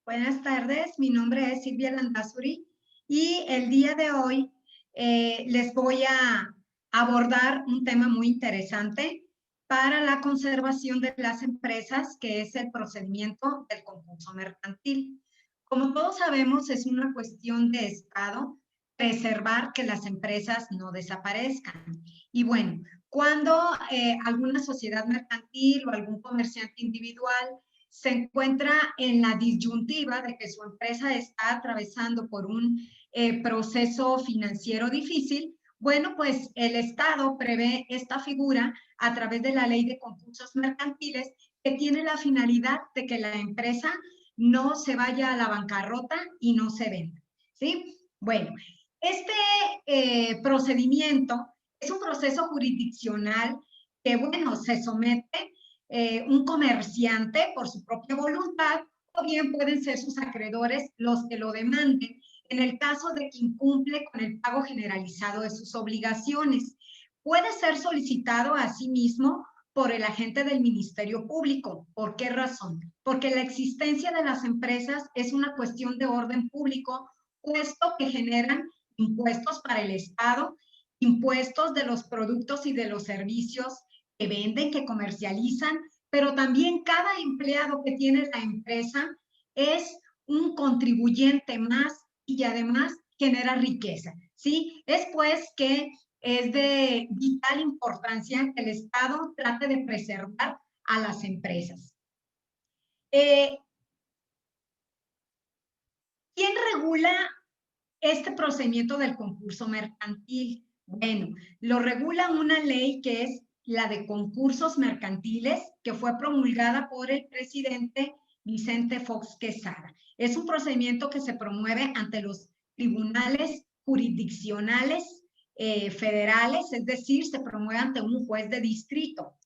Buenas tardes, mi nombre es Silvia Landazuri y el día de hoy les voy a abordar un tema muy interesante para la conservación de las empresas, que es el procedimiento del concurso mercantil. Como todos sabemos, es una cuestión de Estado preservar que las empresas no desaparezcan. Y bueno, cuando alguna sociedad mercantil o algún comerciante individual se encuentra en la disyuntiva de que su empresa está atravesando por un proceso financiero difícil, bueno, pues el Estado prevé esta figura a través de la ley de concursos mercantiles que tiene la finalidad de que la empresa no se vaya a la bancarrota y no se venda. ¿Sí? Bueno, este procedimiento es un proceso jurisdiccional que, bueno, se somete un comerciante por su propia voluntad, o bien pueden ser sus acreedores los que lo demanden en el caso de que incumple con el pago generalizado de sus obligaciones. Puede ser solicitado a sí mismo por el agente del Ministerio Público. ¿Por qué razón? Porque la existencia de las empresas es una cuestión de orden público, puesto que generan impuestos para el Estado, impuestos de los productos y de los servicios que venden, que comercializan, pero también cada empleado que tiene la empresa es un contribuyente más y además genera riqueza, ¿sí? Es pues que es de vital importancia que el Estado trate de preservar a las empresas. Eh, ¿Quién regula este procedimiento del concurso mercantil? Bueno, lo regula una ley que es la de concursos mercantiles, que fue promulgada por el presidente Vicente Fox Quesada. Es un procedimiento que se promueve ante los tribunales jurisdiccionales federales, es decir, se promueve ante un juez de distrito.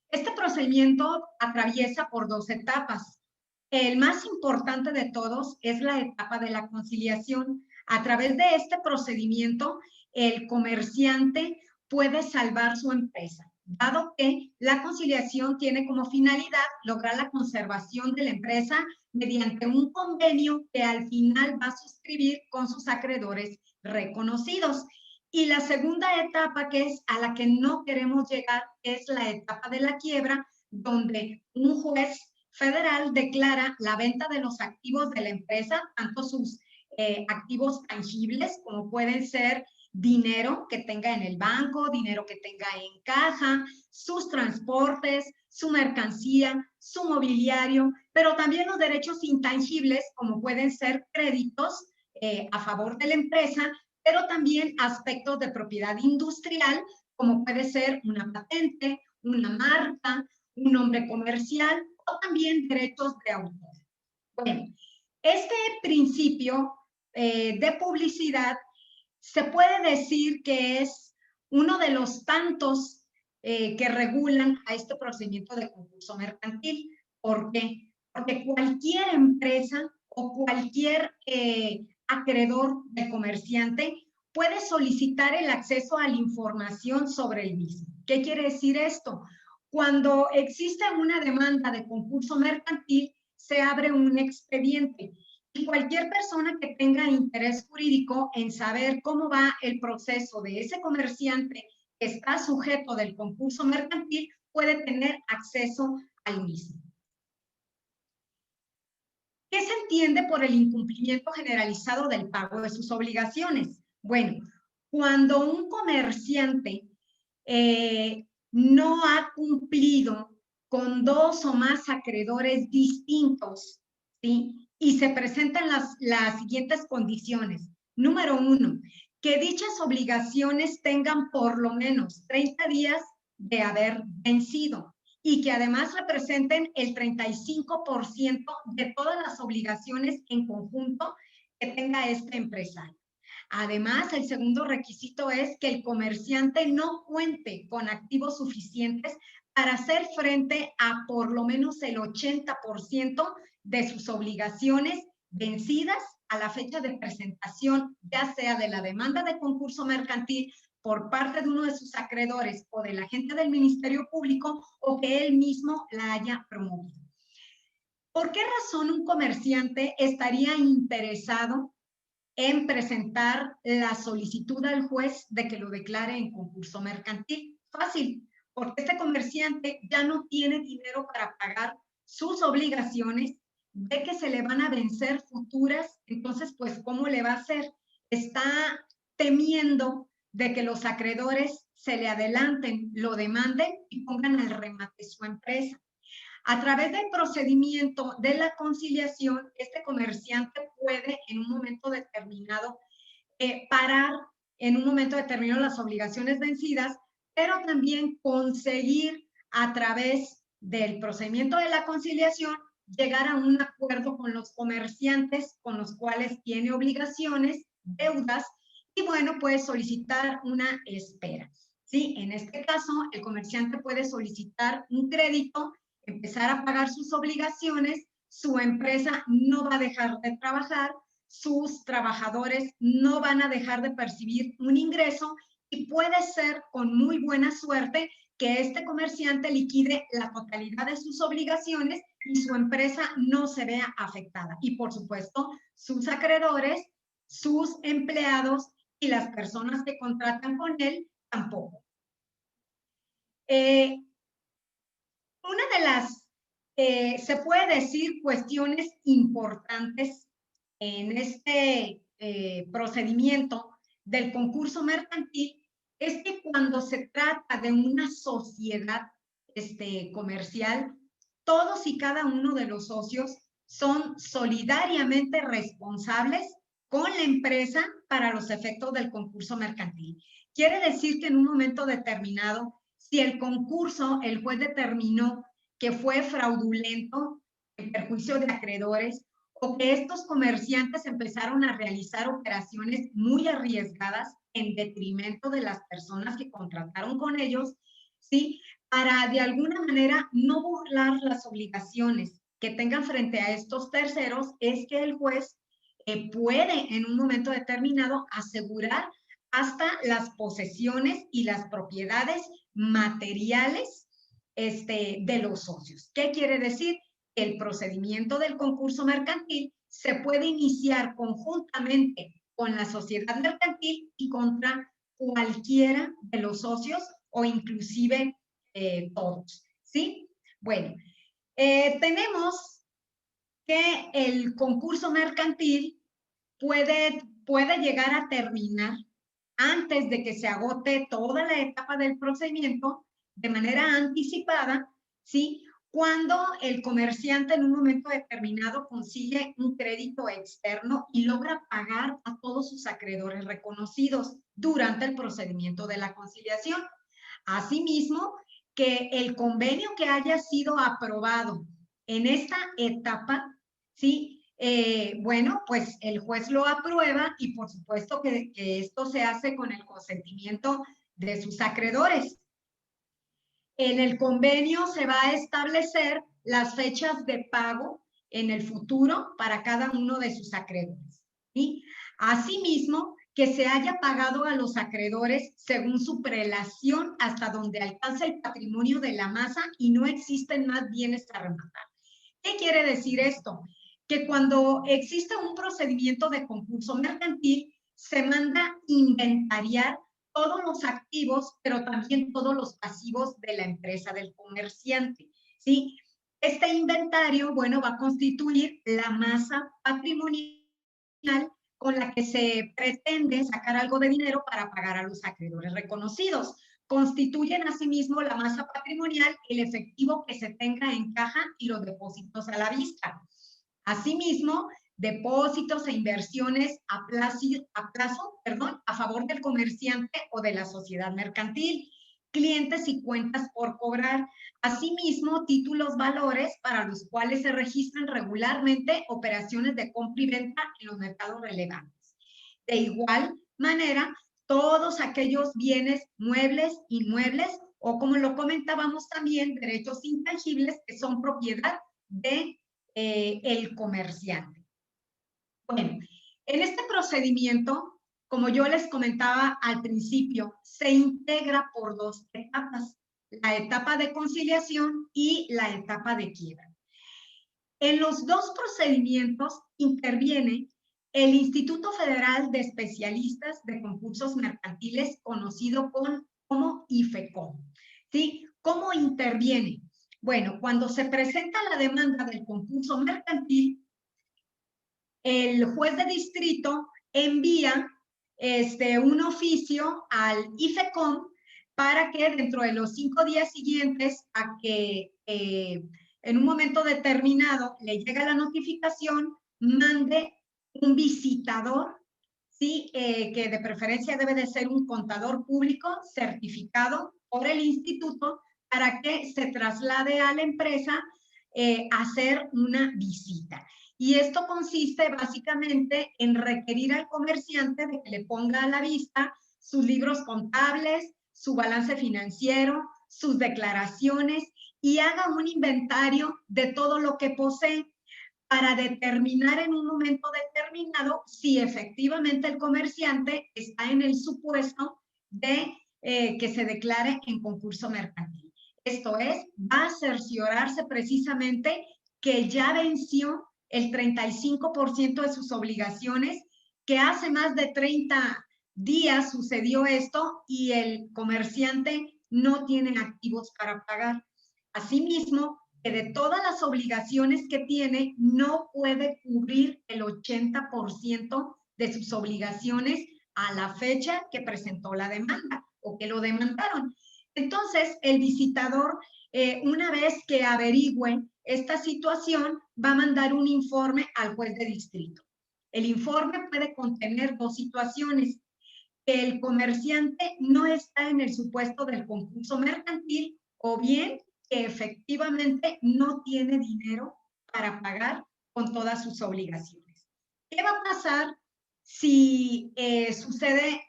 Este procedimiento atraviesa por dos etapas. El más importante de todos es la etapa de la conciliación. A través de este procedimiento, el comerciante puede salvar su empresa, dado que la conciliación tiene como finalidad lograr la conservación de la empresa mediante un convenio que al final va a suscribir con sus acreedores reconocidos. Y la segunda etapa, que es a la que no queremos llegar, es la etapa de la quiebra, donde un juez federal declara la venta de los activos de la empresa, tanto sus activos tangibles como pueden ser dinero que tenga en el banco, dinero que tenga en caja, sus transportes, su mercancía, su mobiliario, pero también los derechos intangibles como pueden ser créditos a favor de la empresa, pero también aspectos de propiedad industrial como puede ser una patente, una marca, un nombre comercial o también derechos de autor. Bueno, este principio de publicidad se puede decir que es uno de los tantos que regulan a este procedimiento de concurso mercantil. ¿Por qué? Porque cualquier empresa o cualquier acreedor de comerciante puede solicitar el acceso a la información sobre el mismo. ¿Qué quiere decir esto? Cuando existe una demanda de concurso mercantil, se abre un expediente y cualquier persona que tenga interés jurídico en saber cómo va el proceso de ese comerciante que está sujeto del concurso mercantil puede tener acceso al mismo. ¿Qué se entiende por el incumplimiento generalizado del pago de sus obligaciones? Bueno, cuando un comerciante no ha cumplido con dos o más acreedores distintos, ¿sí? Y se presentan las siguientes condiciones. Número uno, que dichas obligaciones tengan por lo menos 30 días de haber vencido y que además representen el 35% de todas las obligaciones en conjunto que tenga este empresario. Además, el segundo requisito es que el comerciante no cuente con activos suficientes para hacer frente a por lo menos el 80% de sus obligaciones vencidas a la fecha de presentación, ya sea de la demanda de concurso mercantil por parte de uno de sus acreedores o del agente del Ministerio Público o que él mismo la haya promovido. ¿Por qué razón un comerciante estaría interesado en presentar la solicitud al juez de que lo declare en concurso mercantil? Fácil, porque este comerciante ya no tiene dinero para pagar sus obligaciones, ve que se le van a vencer futuras, entonces, pues, ¿cómo le va a hacer? Está temiendo de que los acreedores se le adelanten, lo demanden y pongan al remate su empresa. A través del procedimiento de la conciliación, este comerciante puede en un momento determinado parar en un momento determinado las obligaciones vencidas, pero también conseguir a través del procedimiento de la conciliación llegar a un acuerdo con los comerciantes con los cuales tiene obligaciones, deudas, y bueno, puede solicitar una espera. ¿Sí? En este caso, el comerciante puede solicitar un crédito, empezar a pagar sus obligaciones, su empresa no va a dejar de trabajar, sus trabajadores no van a dejar de percibir un ingreso y puede ser con muy buena suerte que este comerciante liquide la totalidad de sus obligaciones y su empresa no se vea afectada. Y por supuesto, sus acreedores, sus empleados y las personas que contratan con él tampoco. Una de las, se puede decir, cuestiones importantes en este procedimiento del concurso mercantil es que cuando se trata de una sociedad comercial, todos y cada uno de los socios son solidariamente responsables con la empresa para los efectos del concurso mercantil. Quiere decir que en un momento determinado, si el concurso, el juez determinó que fue fraudulento en perjuicio de acreedores o que estos comerciantes empezaron a realizar operaciones muy arriesgadas en detrimento de las personas que contrataron con ellos, ¿sí? Para de alguna manera no burlar las obligaciones que tengan frente a estos terceros, es que el juez puede en un momento determinado asegurar hasta las posesiones y las propiedades materiales de los socios. ¿Qué quiere decir? El procedimiento del concurso mercantil se puede iniciar conjuntamente con la sociedad mercantil y contra cualquiera de los socios o inclusive todos, ¿sí? Bueno, tenemos que el concurso mercantil puede llegar a terminar antes de que se agote toda la etapa del procedimiento de manera anticipada, ¿sí? Cuando el comerciante en un momento determinado consigue un crédito externo y logra pagar a todos sus acreedores reconocidos durante el procedimiento de la conciliación. Asimismo, que el convenio que haya sido aprobado en esta etapa, ¿sí? Bueno, pues el juez lo aprueba y por supuesto que esto se hace con el consentimiento de sus acreedores. En el convenio se va a establecer las fechas de pago en el futuro para cada uno de sus acreedores, ¿sí? Asimismo, que se haya pagado a los acreedores según su prelación hasta donde alcanza el patrimonio de la masa y no existen más bienes a rematar. ¿Qué quiere decir esto? Que cuando existe un procedimiento de concurso mercantil, se manda inventariar todos los activos, pero también todos los pasivos de la empresa del comerciante, ¿sí? Este inventario, bueno, va a constituir la masa patrimonial con la que se pretende sacar algo de dinero para pagar a los acreedores reconocidos. Constituyen asimismo la masa patrimonial, el efectivo que se tenga en caja y los depósitos a la vista. Asimismo, depósitos e inversiones a favor del comerciante o de la sociedad mercantil, clientes y cuentas por cobrar. Asimismo, títulos valores para los cuales se registran regularmente operaciones de compra y venta en los mercados relevantes. De igual manera, todos aquellos bienes muebles, inmuebles o como lo comentábamos también, derechos intangibles que son propiedad de el comerciante. Bueno, en este procedimiento, como yo les comentaba al principio, se integra por dos etapas, la etapa de conciliación y la etapa de quiebra. En los dos procedimientos interviene el Instituto Federal de Especialistas de Concursos Mercantiles, conocido como IFECOM. ¿Sí? ¿Cómo interviene? Bueno, cuando se presenta la demanda del concurso mercantil, el juez de distrito envía un oficio al IFECOM para que dentro de los 5 días siguientes a que en un momento determinado le llega la notificación, mande un visitador, ¿sí? Que de preferencia debe de ser un contador público certificado por el instituto para que se traslade a la empresa a hacer una visita. Y esto consiste básicamente en requerir al comerciante de que le ponga a la vista sus libros contables, su balance financiero, sus declaraciones y haga un inventario de todo lo que posee para determinar en un momento determinado si efectivamente el comerciante está en el supuesto de que se declare en concurso mercantil. Esto es, va a cerciorarse precisamente que ya venció el 35% de sus obligaciones, que hace más de 30 días sucedió esto y el comerciante no tiene activos para pagar. Asimismo, que de todas las obligaciones que tiene, no puede cubrir el 80% de sus obligaciones a la fecha que presentó la demanda o que lo demandaron. Entonces, el visitador, una vez que averigüe esta situación, va a mandar un informe al juez de distrito. El informe puede contener dos situaciones: que el comerciante no está en el supuesto del concurso mercantil o bien que efectivamente no tiene dinero para pagar con todas sus obligaciones. ¿Qué va a pasar si sucede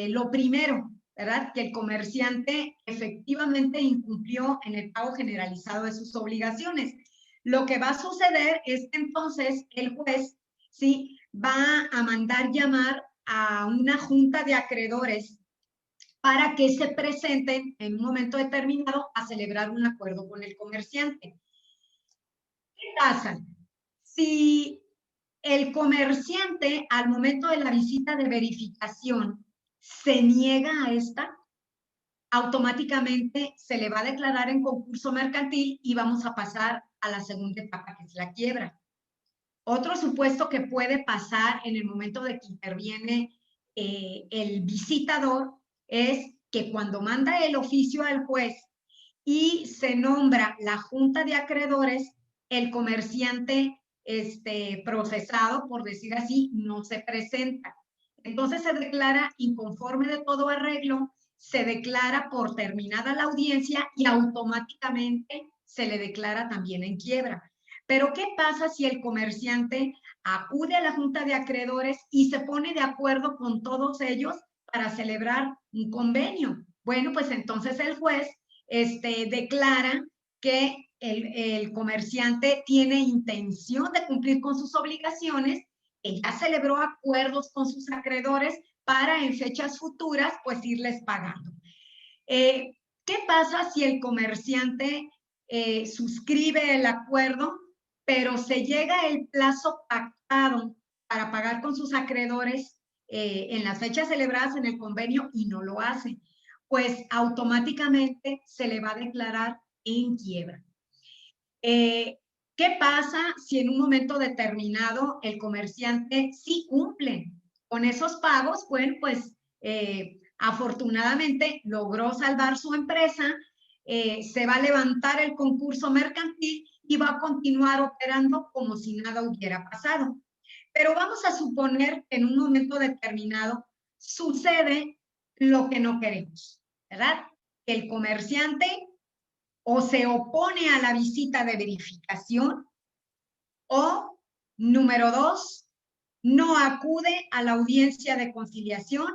lo primero, ¿verdad? Que el comerciante efectivamente incumplió en el pago generalizado de sus obligaciones. Lo que va a suceder es que entonces el juez, ¿sí?, va a mandar llamar a una junta de acreedores para que se presenten en un momento determinado a celebrar un acuerdo con el comerciante. ¿Qué pasa? Si el comerciante al momento de la visita de verificación se niega a esta, automáticamente se le va a declarar en concurso mercantil y vamos a pasar a la segunda etapa, que es la quiebra. Otro supuesto que puede pasar en el momento de que interviene el visitador es que cuando manda el oficio al juez y se nombra la junta de acreedores, el comerciante procesado, por decir así, no se presenta. Entonces se declara inconforme de todo arreglo, se declara por terminada la audiencia y automáticamente se le declara también en quiebra. Pero ¿qué pasa si el comerciante acude a la junta de acreedores y se pone de acuerdo con todos ellos para celebrar un convenio? Bueno, pues entonces el juez declara que el comerciante tiene intención de cumplir con sus obligaciones, que ya celebró acuerdos con sus acreedores para en fechas futuras pues irles pagando. ¿Qué pasa si el comerciante suscribe el acuerdo, pero se llega el plazo pactado para pagar con sus acreedores en las fechas celebradas en el convenio y no lo hace? Pues automáticamente se le va a declarar en quiebra. ¿Qué pasa si en un momento determinado el comerciante sí cumple con esos pagos? Bueno, pues afortunadamente logró salvar su empresa, se va a levantar el concurso mercantil y va a continuar operando como si nada hubiera pasado. Pero vamos a suponer que en un momento determinado sucede lo que no queremos, ¿verdad? El comerciante o se opone a la visita de verificación o, número 2, no acude a la audiencia de conciliación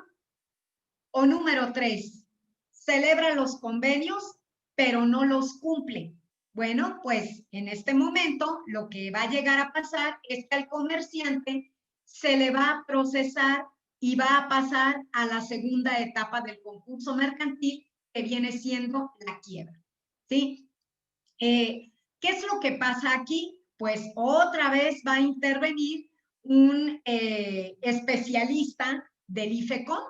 o, número 3, celebra los convenios pero no los cumple. Bueno, pues en este momento lo que va a llegar a pasar es que al comerciante se le va a procesar y va a pasar a la segunda etapa del concurso mercantil, que viene siendo la quiebra, ¿sí? ¿Qué es lo que pasa aquí? pues otra vez va a intervenir un especialista del IFECON.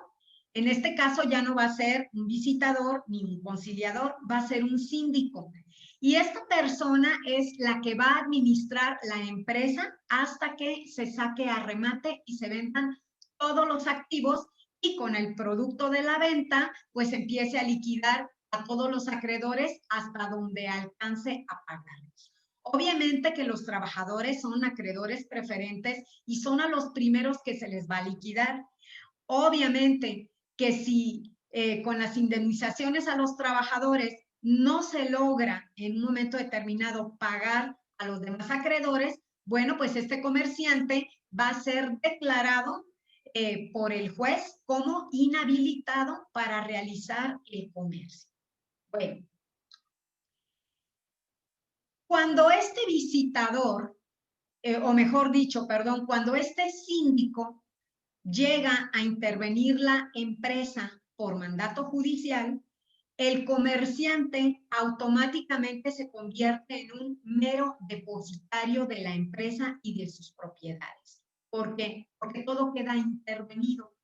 En este caso ya no va a ser un visitador ni un conciliador, va a ser un síndico. Y esta persona es la que va a administrar la empresa hasta que se saque a remate y se vendan todos los activos, y con el producto de la venta, pues empiece a liquidar a todos los acreedores hasta donde alcance a pagarlos. Obviamente que los trabajadores son acreedores preferentes y son a los primeros que se les va a liquidar. Obviamente que si con las indemnizaciones a los trabajadores no se logra en un momento determinado pagar a los demás acreedores, bueno, pues este comerciante va a ser declarado por el juez como inhabilitado para realizar el comercio. Bueno, cuando este visitador, o mejor dicho, perdón, cuando este síndico llega a intervenir la empresa por mandato judicial, el comerciante automáticamente se convierte en un mero depositario de la empresa y de sus propiedades. ¿Por qué? Porque todo queda intervenido.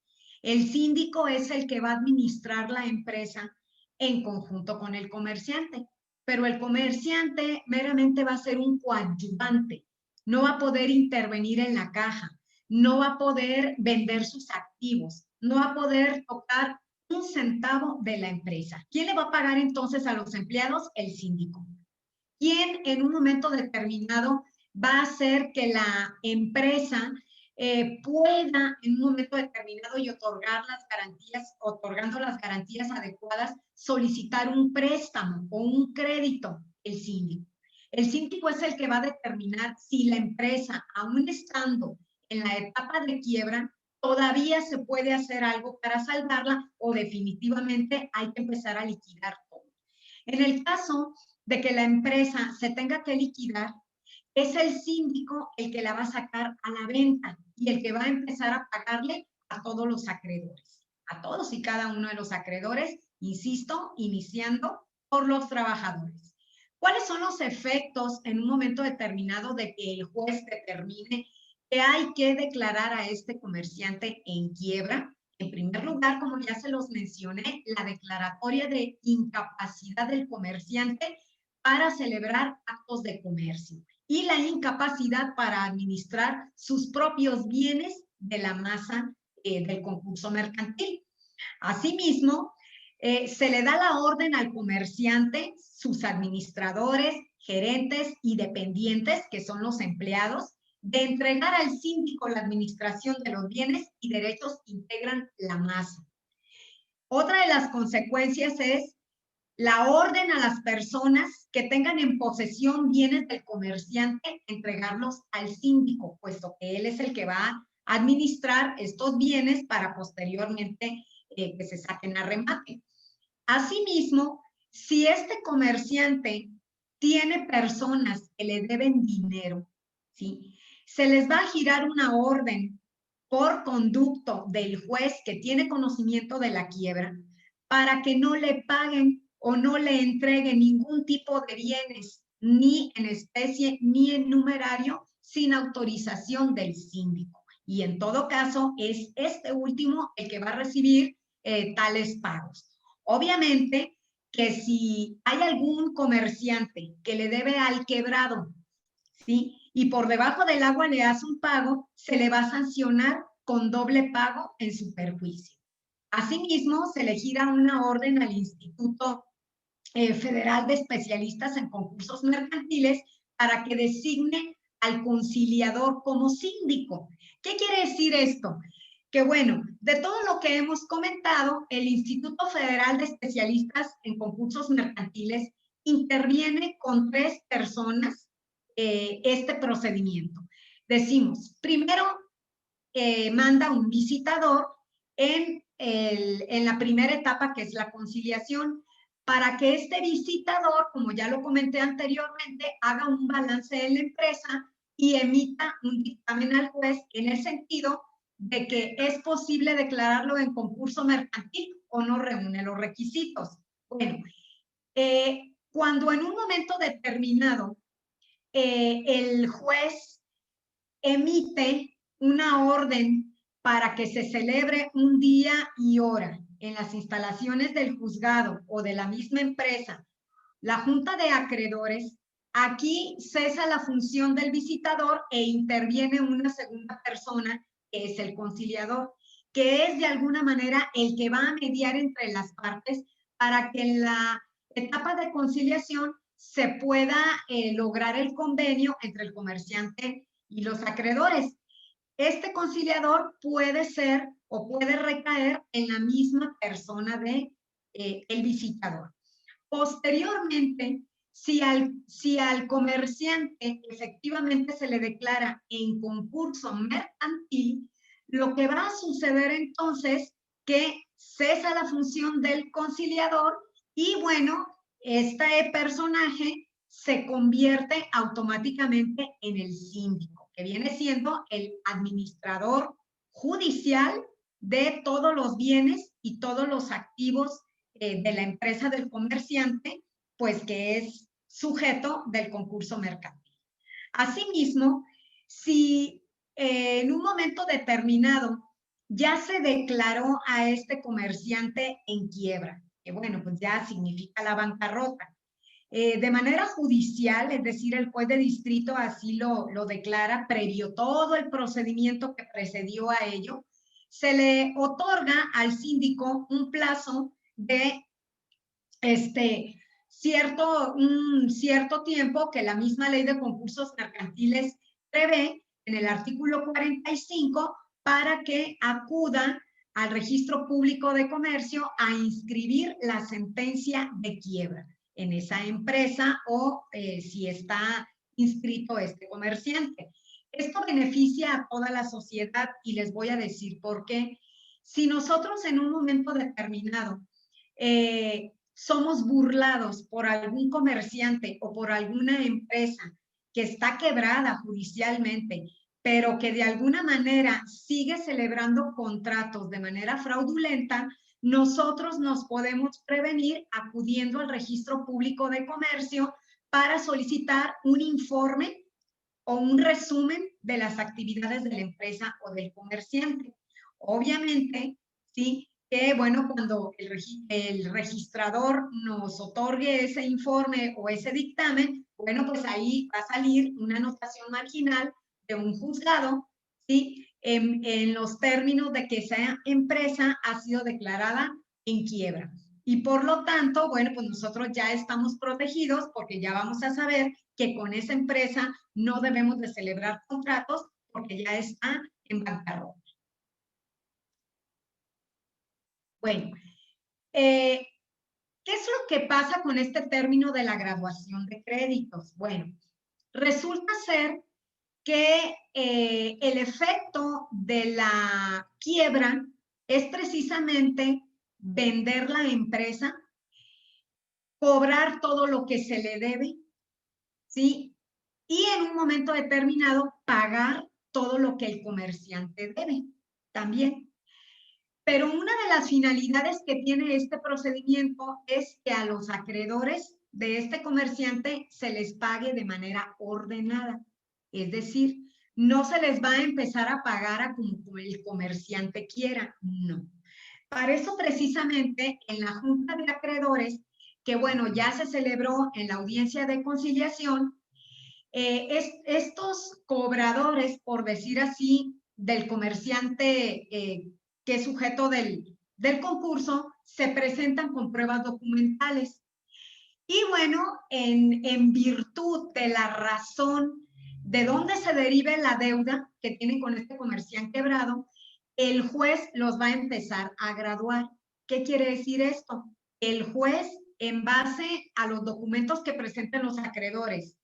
El síndico es el que va a administrar la empresa en conjunto con el comerciante, pero el comerciante meramente va a ser un coadyuvante, no va a poder intervenir en la caja, no va a poder vender sus activos, no va a poder tocar un centavo de la empresa. ¿Quién le va a pagar entonces a los empleados? El síndico. ¿Quién en un momento determinado va a hacer que la empresa pueda en un momento determinado y otorgar las garantías, otorgando las garantías adecuadas, solicitar un préstamo o un crédito? El síndico. El síndico es el que va a determinar si la empresa, aún estando en la etapa de quiebra, todavía se puede hacer algo para salvarla o definitivamente hay que empezar a liquidar todo. En el caso de que la empresa se tenga que liquidar, es el síndico el que la va a sacar a la venta y el que va a empezar a pagarle a todos los acreedores, a todos y cada uno de los acreedores, insisto, iniciando por los trabajadores. ¿Cuáles son los efectos en un momento determinado de que el juez determine que hay que declarar a este comerciante en quiebra? En primer lugar, como ya se los mencioné, la declaratoria de incapacidad del comerciante para celebrar actos de comercio y la incapacidad para administrar sus propios bienes de la masa del concurso mercantil. Asimismo, se le da la orden al comerciante, sus administradores, gerentes y dependientes, que son los empleados, de entregar al síndico la administración de los bienes y derechos que integran la masa. Otra de las consecuencias es la orden a las personas que tengan en posesión bienes del comerciante, entregarlos al síndico, puesto que él es el que va a administrar estos bienes para posteriormente que se saquen a remate. Asimismo, si este comerciante tiene personas que le deben dinero, ¿sí?, se les va a girar una orden por conducto del juez que tiene conocimiento de la quiebra para que no le paguen o no le entreguen ningún tipo de bienes, ni en especie ni en numerario, sin autorización del síndico. Y en todo caso, es este último el que va a recibir tales pagos. Obviamente que si hay algún comerciante que le debe al quebrado, ¿sí?, y por debajo del agua le hace un pago, se le va a sancionar con doble pago en su perjuicio. Asimismo, se le gira una orden al Instituto Federal de Especialistas en Concursos Mercantiles para que designe al conciliador como síndico. ¿Qué quiere decir esto? Que bueno, de todo lo que hemos comentado, el Instituto Federal de Especialistas en Concursos Mercantiles interviene con 3 personas este procedimiento. Decimos, primero manda un visitador en la primera etapa, que es la conciliación, para que este visitador, como ya lo comenté anteriormente, haga un balance de la empresa y emita un dictamen al juez en el sentido de que es posible declararlo en concurso mercantil o no reúne los requisitos. Bueno, cuando en un momento determinado el juez emite una orden para que se celebre un día y hora en las instalaciones del juzgado o de la misma empresa, la junta de acreedores, aquí cesa la función del visitador e interviene una segunda persona, que es el conciliador, que es de alguna manera el que va a mediar entre las partes para que en la etapa de conciliación se pueda lograr el convenio entre el comerciante y los acreedores. Este conciliador puede ser o puede recaer en la misma persona de el visitador. Posteriormente, si al comerciante efectivamente se le declara en concurso mercantil, lo que va a suceder entonces que cesa la función del conciliador y bueno, este personaje se convierte automáticamente en el síndico, que viene siendo el administrador judicial de todos los bienes y todos los activos de la empresa del comerciante, pues que es sujeto del concurso mercantil. Asimismo, si en un momento determinado ya se declaró a este comerciante en quiebra, que bueno, pues ya significa la bancarrota, de manera judicial, es decir, el juez de distrito así lo declara, previo todo el procedimiento que precedió a ello, se le otorga al síndico un plazo de un cierto tiempo que la misma ley de concursos mercantiles prevé en el artículo 45 para que acuda al registro público de comercio a inscribir la sentencia de quiebra en esa empresa o si está inscrito este comerciante. Esto beneficia a toda la sociedad y les voy a decir por qué. Si nosotros en un momento determinado somos burlados por algún comerciante o por alguna empresa que está quebrada judicialmente, pero que de alguna manera sigue celebrando contratos de manera fraudulenta, nosotros nos podemos prevenir acudiendo al registro público de comercio para solicitar un informe o un resumen de las actividades de la empresa o del comerciante. Obviamente, sí, que bueno, cuando el registrador nos otorgue ese informe o ese dictamen, bueno, pues ahí va a salir una anotación marginal de un juzgado, ¿sí? En los términos de que esa empresa ha sido declarada en quiebra. Y por lo tanto, bueno, pues nosotros ya estamos protegidos porque ya vamos a saber que con esa empresa no debemos de celebrar contratos porque ya está en bancarrota. Bueno, ¿qué es lo que pasa con este término de la graduación de créditos? Bueno, resulta ser que el efecto de la quiebra es precisamente vender la empresa, cobrar todo lo que se le debe, ¿sí? Y en un momento determinado pagar todo lo que el comerciante debe también. Pero una de las finalidades que tiene este procedimiento es que a los acreedores de este comerciante se les pague de manera ordenada. Es decir, no se les va a empezar a pagar a como el comerciante quiera, no. Para eso precisamente en la Junta de Acreedores, que bueno, ya se celebró en la audiencia de conciliación, estos cobradores, por decir así, del comerciante que es sujeto del concurso, se presentan con pruebas documentales. Y bueno, en virtud de la razón de dónde se derive la deuda que tienen con este comerciante quebrado, el juez los va a empezar a graduar. ¿Qué quiere decir esto? El juez, en base a los documentos que presenten los acreedores,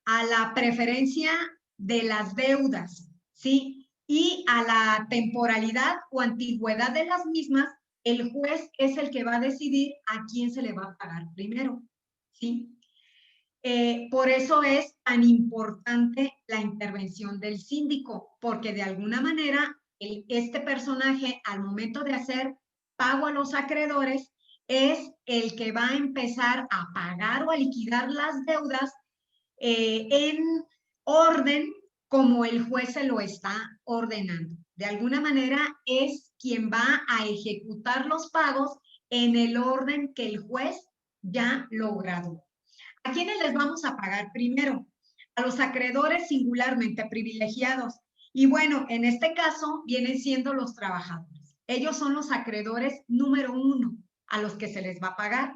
a la preferencia de las deudas, ¿sí? Y a la temporalidad o antigüedad de las mismas, el juez es el que va a decidir a quién se le va a pagar primero, ¿sí? Por eso es tan importante la intervención del síndico, porque de alguna manera este personaje al momento de hacer pago a los acreedores es el que va a empezar a pagar o a liquidar las deudas en orden como el juez se lo está ordenando. De alguna manera es quien va a ejecutar los pagos en el orden que el juez ya lo graduó. ¿A quiénes les vamos a pagar primero? A los acreedores singularmente privilegiados. Y bueno, en este caso vienen siendo los trabajadores. Ellos son los acreedores número 1 a los que se les va a pagar.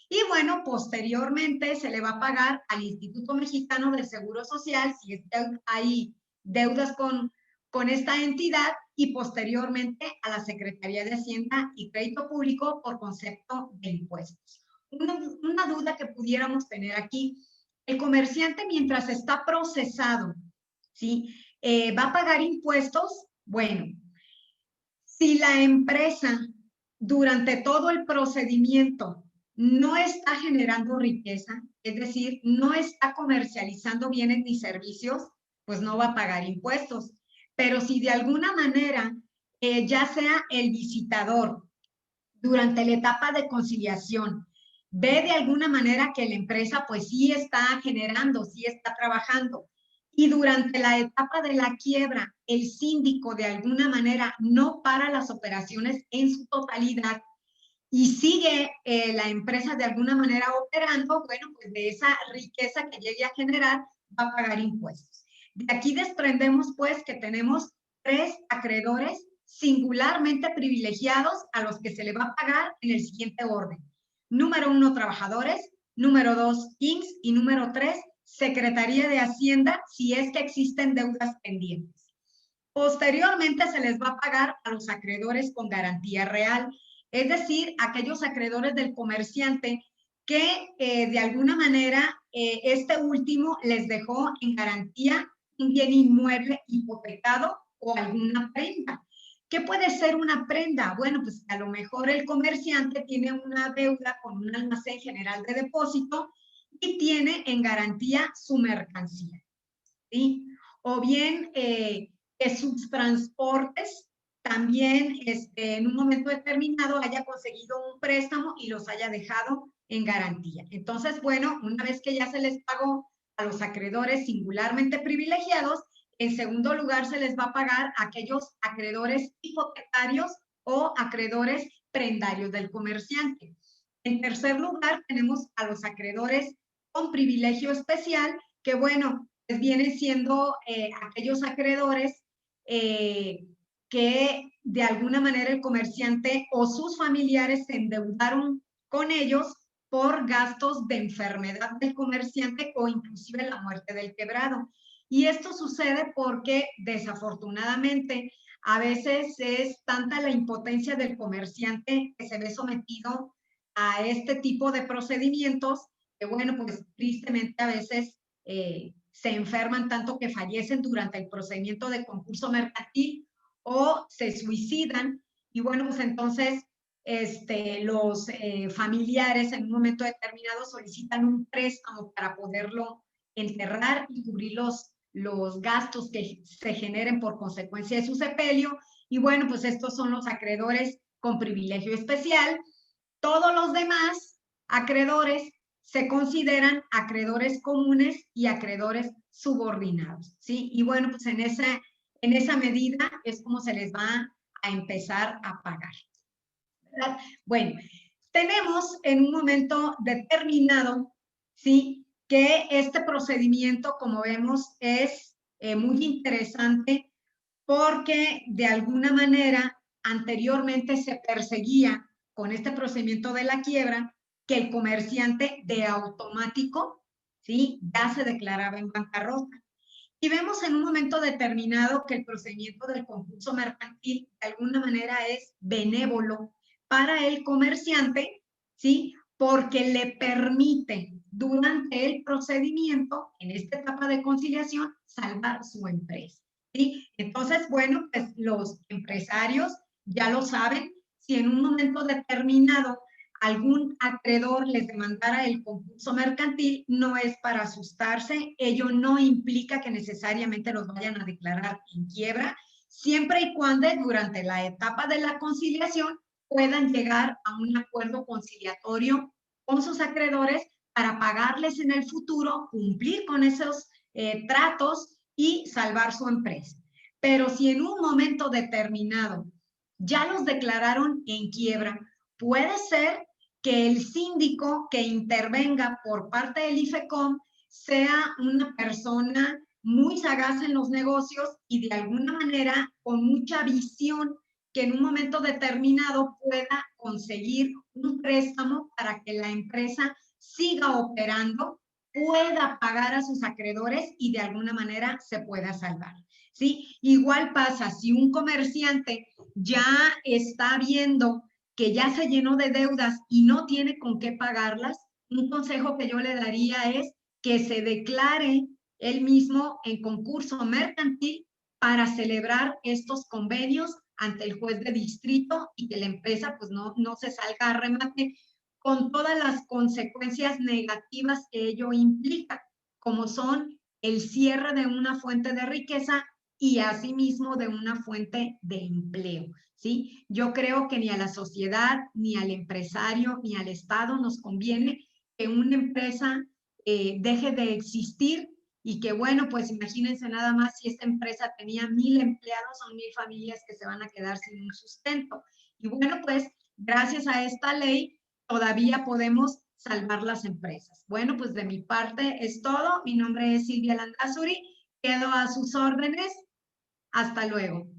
Y bueno, posteriormente se le va a pagar al Instituto Mexicano del Seguro Social si hay deudas con esta entidad y posteriormente a la Secretaría de Hacienda y Crédito Público por concepto de impuestos. Una duda que pudiéramos tener aquí, el comerciante mientras está procesado, ¿sí? ¿Va a pagar impuestos? Bueno, si la empresa durante todo el procedimiento no está generando riqueza, es decir, no está comercializando bienes ni servicios, pues no va a pagar impuestos. Pero si de alguna manera, ya sea el visitador durante la etapa de conciliación, ve de alguna manera que la empresa pues sí está generando, sí está trabajando, y durante la etapa de la quiebra, el síndico de alguna manera no para las operaciones en su totalidad y sigue la empresa de alguna manera operando, bueno, pues de esa riqueza que llegue a generar va a pagar impuestos. De aquí desprendemos pues que tenemos 3 acreedores singularmente privilegiados a los que se le va a pagar en el siguiente orden. Número 1, trabajadores. Número 2, IMSS. Y número 3, Secretaría de Hacienda, si es que existen deudas pendientes. Posteriormente se les va a pagar a los acreedores con garantía real, es decir, aquellos acreedores del comerciante que de alguna manera este último les dejó en garantía un bien inmueble hipotecado o alguna prenda. ¿Qué puede ser una prenda? Bueno, pues a lo mejor el comerciante tiene una deuda con un almacén general de depósito y tiene en garantía su mercancía, ¿sí? O bien que sus transportes también en un momento determinado haya conseguido un préstamo y los haya dejado en garantía. Entonces, bueno, una vez que ya se les pagó a los acreedores singularmente privilegiados, en segundo lugar se les va a pagar a aquellos acreedores hipotecarios o acreedores prendarios del comerciante. En tercer lugar, tenemos a los acreedores con privilegio especial, que bueno, pues vienen siendo aquellos acreedores que de alguna manera el comerciante o sus familiares se endeudaron con ellos por gastos de enfermedad del comerciante o inclusive la muerte del quebrado. Y esto sucede porque desafortunadamente a veces es tanta la impotencia del comerciante que se ve sometido a este tipo de procedimientos que bueno, pues tristemente a veces se enferman tanto que fallecen durante el procedimiento de concurso mercantil o se suicidan y bueno, pues entonces los familiares en un momento determinado solicitan un préstamo para poderlo enterrar y cubrir los gastos que se generen por consecuencia de su sepelio. Y bueno, pues estos son los acreedores con privilegio especial. Todos los demás acreedores se consideran acreedores comunes y acreedores subordinados, ¿sí? Y bueno, pues en esa medida es como se les va a empezar a pagar, ¿verdad? Bueno, tenemos en un momento determinado, ¿sí? Que este procedimiento, como vemos, es muy interesante porque de alguna manera anteriormente se perseguía con este procedimiento de la quiebra que el comerciante de automático, ¿sí? Ya se declaraba en bancarrota. Y vemos en un momento determinado que el procedimiento del concurso mercantil de alguna manera es benévolo para el comerciante, ¿sí? Porque le permite durante el procedimiento, en esta etapa de conciliación, salvar su empresa, ¿sí? Entonces, bueno, pues los empresarios ya lo saben, si en un momento determinado algún acreedor les demandara el concurso mercantil, no es para asustarse, ello no implica que necesariamente los vayan a declarar en quiebra, siempre y cuando durante la etapa de la conciliación puedan llegar a un acuerdo conciliatorio con sus acreedores para pagarles en el futuro, cumplir con esos tratos y salvar su empresa. Pero si en un momento determinado ya los declararon en quiebra, puede ser que el síndico que intervenga por parte del IFECOM sea una persona muy sagaz en los negocios y de alguna manera con mucha visión que en un momento determinado pueda conseguir un préstamo para que la empresa siga operando, pueda pagar a sus acreedores y de alguna manera se pueda salvar. ¿Sí? Igual pasa si un comerciante ya está viendo que ya se llenó de deudas y no tiene con qué pagarlas, un consejo que yo le daría es que se declare él mismo en concurso mercantil para celebrar estos convenios ante el juez de distrito y que la empresa pues no se salga a remate con todas las consecuencias negativas que ello implica, como son el cierre de una fuente de riqueza y asimismo de una fuente de empleo, ¿sí? Yo creo que ni a la sociedad, ni al empresario, ni al Estado nos conviene que una empresa deje de existir y que, bueno, pues imagínense nada más si esta empresa tenía 1,000 empleados, son 1,000 familias que se van a quedar sin un sustento. Y bueno, pues gracias a esta ley todavía podemos salvar las empresas. Bueno, pues de mi parte es todo. Mi nombre es Silvia Landazuri. Quedo a sus órdenes. Hasta luego.